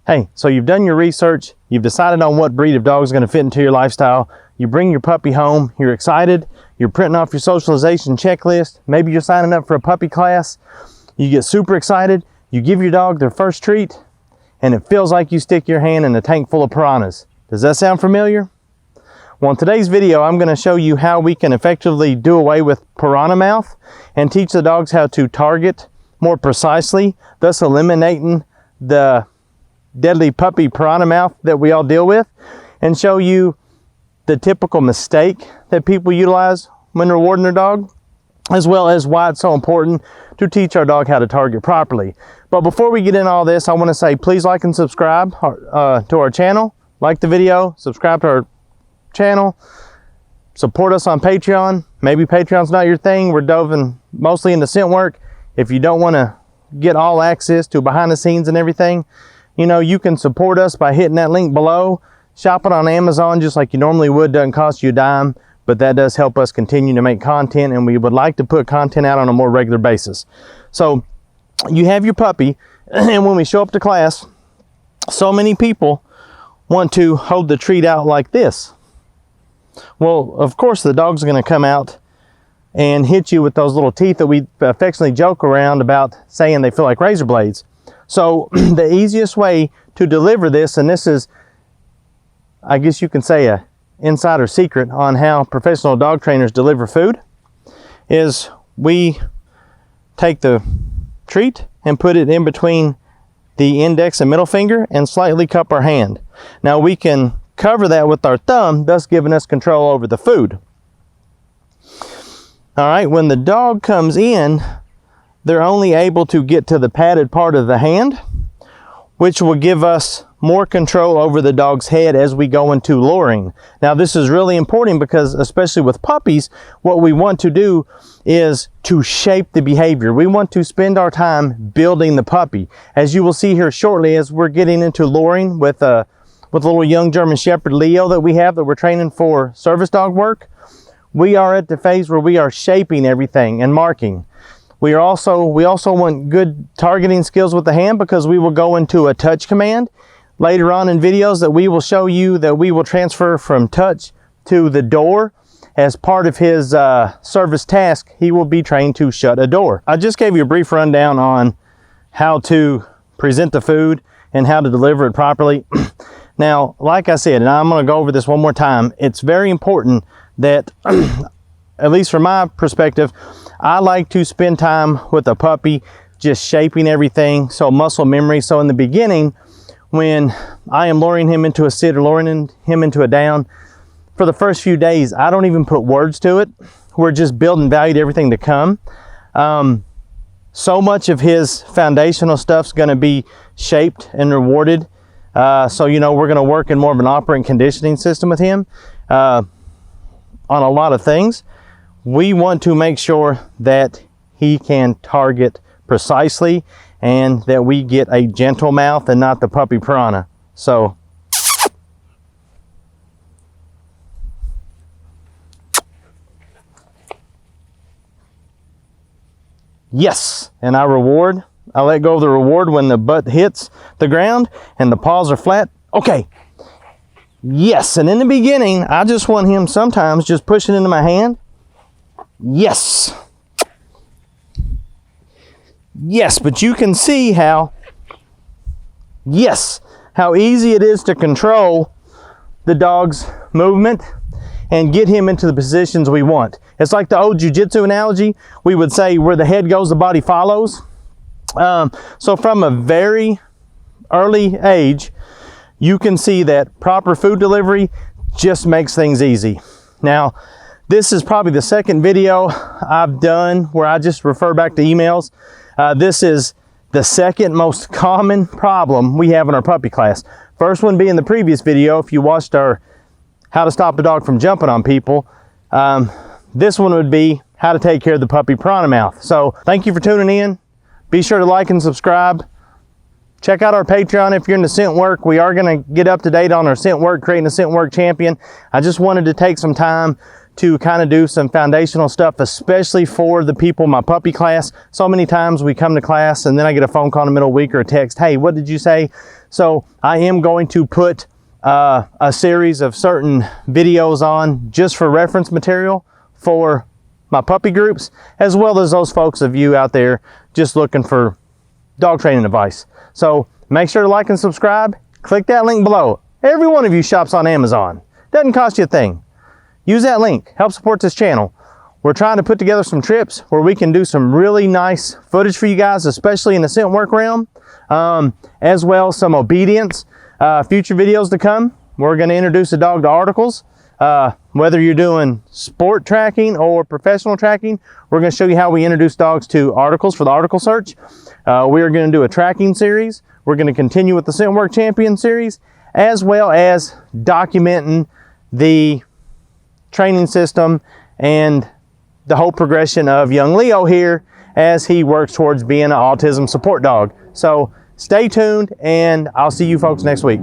Hey, so you've done your research, you've decided on what breed of dog is going to fit into your lifestyle, you bring your puppy home, you're excited, you're printing off your socialization checklist, maybe you're signing up for a puppy class, you get super excited, you give your dog their first treat, and it feels like you stick your hand in a tank full of piranhas. Does that sound familiar? Well, in today's video, I'm going to show you how we can effectively do away with piranha mouth and teach the dogs how to target more precisely, thus eliminating the deadly puppy piranha mouth that we all deal with, and show you the typical mistake that people utilize when rewarding their dog, as well as why it's so important to teach our dog how to target properly. But before we get into all this, I want to say please like and subscribe to our channel. Like the video, subscribe to our channel, support us on Patreon. Maybe Patreon's not your thing. We're diving mostly into scent work. If you don't want to get all access to behind the scenes and everything, you know, you can support us by hitting that link below. Shop it on Amazon just like you normally would. Doesn't cost you a dime, but that does help us continue to make content, and we would like to put content out on a more regular basis. So you have your puppy, and when we show up to class, so many people want to hold the treat out like this. Well, of course the dog's going to come out and hit you with those little teeth that we affectionately joke around about, saying they feel like razor blades. So the easiest way to deliver this, and this is, I guess you can say, a insider secret on how professional dog trainers deliver food, is we take the treat and put it in between the index and middle finger and slightly cup our hand. Now we can cover that with our thumb, thus giving us control over the food. All right, when the dog comes in, they're only able to get to the padded part of the hand, which will give us more control over the dog's head as we go into luring. Now this is really important because, especially with puppies, what we want to do is to shape the behavior. We want to spend our time building the puppy. As you will see here shortly, as we're getting into luring with a little young German Shepherd Leo that we have that we're training for service dog work, we are at the phase where we are shaping everything and marking. We also want good targeting skills with the hand, because we will go into a touch command later on in videos that we will show you that we will transfer from touch to the door. As part of his service task, he will be trained to shut a door. I just gave you a brief rundown on how to present the food and how to deliver it properly. Now, like I said, and I'm going to go over this one more time, it's very important that, at least from my perspective, I like to spend time with a puppy just shaping everything, so muscle memory. So in the beginning, when I am luring him into a sit or luring him into a down, for the first few days, I don't even put words to it. We're just building value to everything to come. So much of his foundational stuff's going to be shaped and rewarded. So, you know, we're going to work in more of an operant conditioning system with him on a lot of things. We want to make sure that he can target precisely and that we get a gentle mouth and not the puppy piranha. So, yes, and I let go of the reward when the butt hits the ground and the paws are flat. Okay, yes, and in the beginning, I just want him sometimes just pushing into my hand. Yes. Yes, but you can see how easy it is to control the dog's movement and get him into the positions we want. It's like the old jiu-jitsu analogy. We would say where the head goes, the body follows. So from a very early age, you can see that proper food delivery just makes things easy. Now, this is probably the second video I've done where I just refer back to emails. This is the second most common problem we have in our puppy class. First one being the previous video, if you watched our how to stop a dog from jumping on people. This one would be how to take care of the puppy piranha mouth. So thank you for tuning in. Be sure to like and subscribe. Check out our Patreon if you're into scent work. We are going to get up to date on our scent work, creating a scent work champion. I just wanted to take some time to kind of do some foundational stuff, especially for the people in my puppy class. So many times we come to class and then I get a phone call in the middle of the week or a text, hey, what did you say? So I am going to put a series of certain videos on just for reference material for my puppy groups, as well as those folks of you out there just looking for dog training advice. So make sure to like and subscribe. Click that link below. Every one of you shops on Amazon. Doesn't cost you a thing. Use that link. Help support this channel. We're trying to put together some trips where we can do some really nice footage for you guys, especially in the scent work realm, as well as some obedience. Future videos to come. We're going to introduce a dog to articles. Whether you're doing sport tracking or professional tracking, we're going to show you how we introduce dogs to articles for the article search. We are going to do a tracking series. We're going to continue with the Scent Work Champion series, as well as documenting the training system and the whole progression of young Leo here as he works towards being an autism support dog. So stay tuned, and I'll see you folks next week.